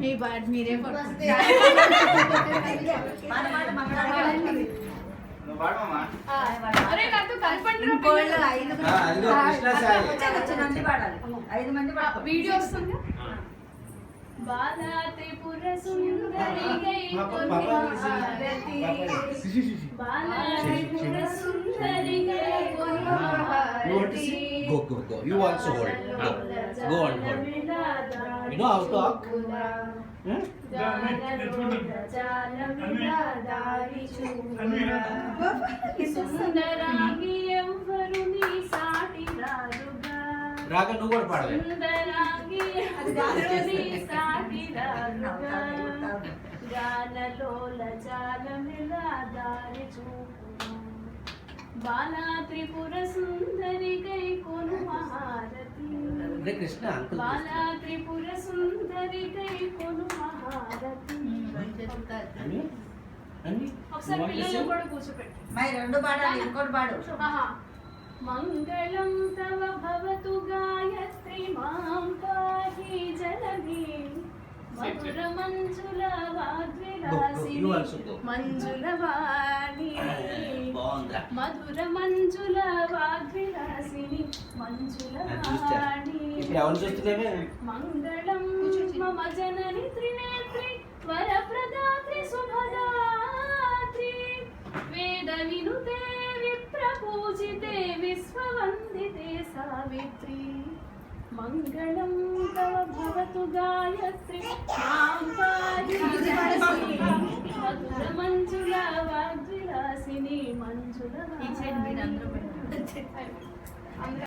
మీ bad మీరే video వస్తుంది. బాలా త్రిపుర సుందరి గై హారతి, బాలా త్రిపుర సుందరి గై హారతి. Go. You also hold. Go on, hold. You know how to talk? సుందరాంగి ఎవ్వరు నీ సాటి రారుగా, రాగా నువ్వు కూడా పాడవే. సుందరాంగి ఎవ్వరు నీ సాటి రారుగా, గానలోల జాలమిలా దారి చూపును. బాలా త్రిపుర సుందరి గై కొను మహారతి, కృష్ణ అంకుల్ బాలా త్రిపుర సుందరి గై కొను మహారతి. ఒకసారి పిల్లలు కూడా కూర్చోపెట్టి రెండు పాడాలి, ఇంకోటి పాడు. మంగళం తవ భవతు గాయత్రి మాం పాహి జననీ, మధుర మంజుల వాగ్విలాసిని మంజుల వాణి, మధుర మంజుల వాగ్విలాసిని మంజుల వాణి. మంగళం మమ జనని త్రినేత్రి వరప్రదాత్రి శుభదాత్రి, వేద వినుతే విప్రపూజితే విశ్వవందితే సావిత్రి. మంగళం తవ భవతు గాయత్రి మాం పాహి జననీ, మధుర మంజుల వాగ్విలాసిని మంజుల వాణి.